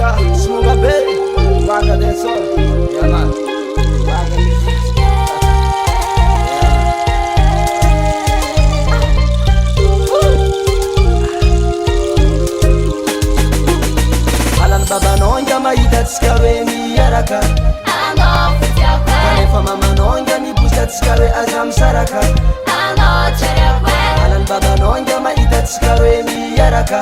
Suga be Vaga de sol Yaman Vaga Alan baba nonga mahita tsika hoe miaraka Kanefa mama nonga mibosta tsika hoe aza misaraka Alan baba nonga mahita tsika hoe miaraka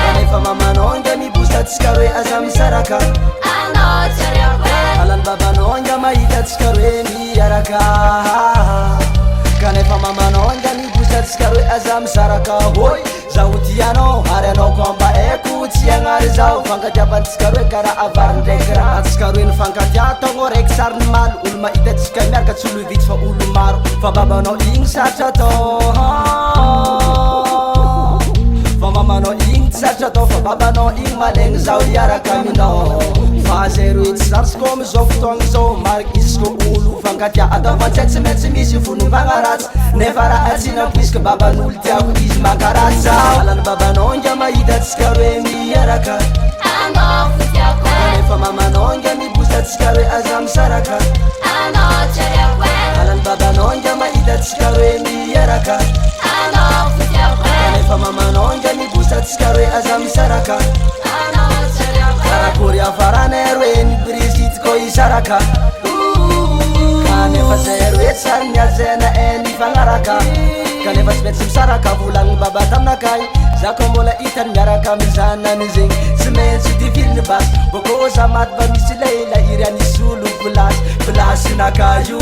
Kanefa mama nonga mibosta tsika hoe aza misaraka Alan baba nonga mahita tsika hoe miaraka Kanefa mama nonga mibosta tsika hoe aza misaraka Hoy zaho tianao ary anao komba eko tsy agnary zao fankatiavantsika roe karaha avary ndraiky raha atsika roe nifankatia taogno raiky sariny malo olo mahita tsika miaraka tsy olo vitsy fa olo maro fa babanao igny sarotry atao fa mamanao igny tsy sarotry atao fa babanao igny malegny zao iaraka aminao fa zay roe tsy sarotsy ko amizao fotoagna zao mariky izy ko olo fankatia ataovantsay tsy maintsy misy fonombagna ratsy nefa raha atsina puisque baban'olo tiako izy mankaratsy zao alany babanao nga mahita tsika roe miaraka kanefa mamanao nga mibosta tsika roe aza misaraka alany babanao nga mahita tsika roe miaraka kanefa mamanao nga mibosta tsika roe aza misaraka karakory afarana roe ny Brigitte ko isaraka kanefa zay roe tsary miazena eny ifagnaraka kanefa tsy maintsy misaraka volagny baba taminakay zako mbola hitany miaraka amizanany zegny tsy maintsy diviliny basy boko za maty mba misy leila iry anisy olo plasinakaio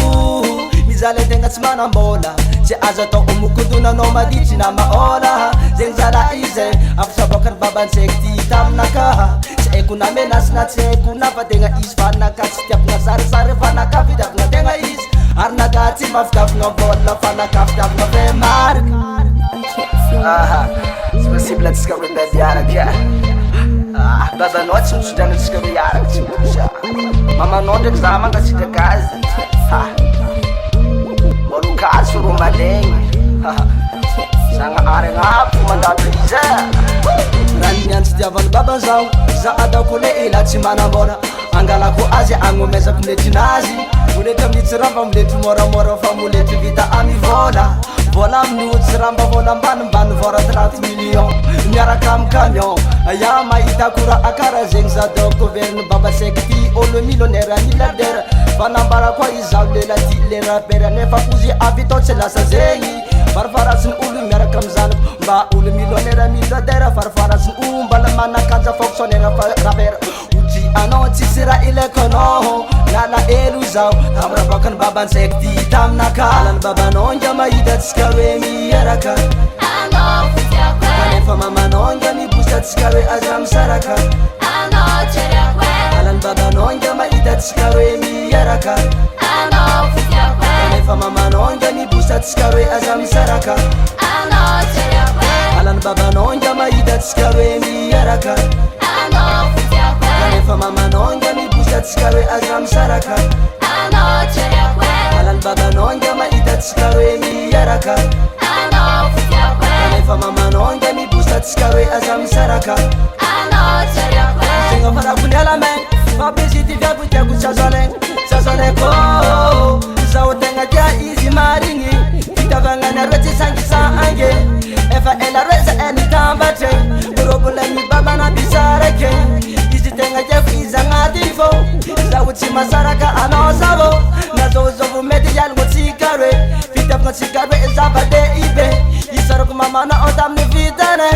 mizaly tegna tsy manambola tsy azo atao omokodonanao maditsy na maola zegny zala izy afasabokany babantsaiky ty taminaka tsy haiko na menasy na tsy haiko na fa tegna izy fanaka tsy tiapagna sarisary fanaka fitiavagna tegna izy ary naka tsy mafitiavagna vola fanaka fitiavagna fe marika tsy possible atsika roe nda miaraka babanao tsy misodrana atsika roe iaraka tsy mosa mamanao ndraiky za mankasitraka azy molokazy ro malegny zagnahary agnapo mandatra izy raha niantsy diavany baba zao za ataoko le ela tsy manambola angalako azy agnomezako miletrinazy molety aminitsy ramba milety moramora fa molety vita ami vola amin'ny otsy ramba vola ambanimbany vora 30 million miaraka amy camion ya mahitako raha akara zegny za daoko veriny baba saiky ty olo millionnaire milliardaire fanambara koa izy zao lela ty le rapera nefa ozy avy tao tsy lasa zegny farafaratsiny olo miaraka amizanako mba olo millionnaire milliardaire farafaratsiny olo mbala manakanja fonctionnaire rapera ozy anao tsisy raha ilaikoanao nala elo zao amra bakany babantsaiky ty taminaka alany babanao nga mahita tsika roe miaraka kanefa mamanao nga mibosta tsika roe aza misaraka alany babanao nga mahita tsika roe miaraka kanefa mamanao nga mibosta tsika roe aza misaraka alany babanao nga mahita tsika roe miaraka kanefa mamanao nga mibosta tsika roe aza misaraka alany babanao nga mahita tsika roe miaraka kanefa mamanao nga mibosta tsika roe aza misaraka zegna farako ny alamagny fa bezitiviako tiako tsazoleko zao tegna tia izy marigny fitavanany aroe tsy sangisa ange efa ela roe za eny tambatre robolagny babana bisarake izy tegna tiako izy agnaty fô zaho tsy masaraka anao zavo nazozovo mety ialogno tsika roe fitiavagna tsika roe zava-dehibe isarako mamanao tamin'ny vitane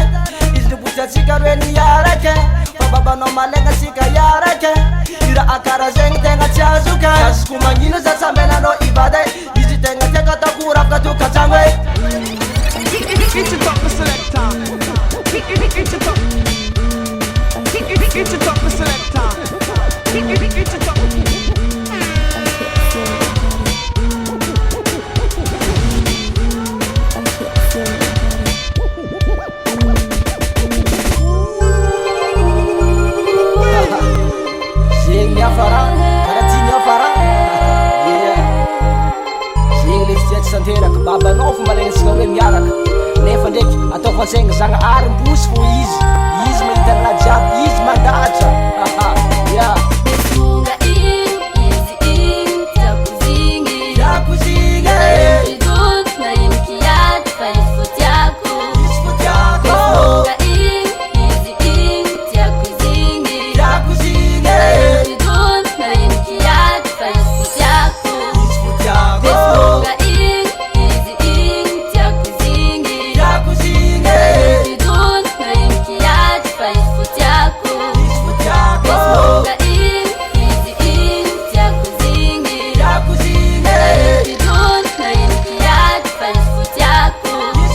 izy nibotsy atsika roe niarake fa babanao malegna tsika iarake iraha kara zegny tegna tsy azoka azoko magnino za tsambenanao ivady izy tegna tiaka ataoko rafaka tokatragno e It's a top selector. It's a top. It's a top selector. It's a top. zegny afara karaha ty miafara zegny le tsy tiatsy tanteraka babanao fa malegna tsika hoe miaraka nefa ndraiky ataoko an-tsaigny zagnahary mbosy fô izy mahita raha jiaby izy datra ya Funga izy tiako zigny Pridonto na ino kiady fa izy fo tiako Funga izy tiako zigny Pridonto na ino kiady fa izy fo tiako Funga izy tiako zigny Pridonto na ino kiady fa izy fo tiako Funga izy tiako zigny Pridonto na ino kiady fa izy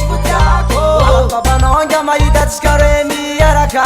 fo tiako babanao anga mahita tsika re miaraka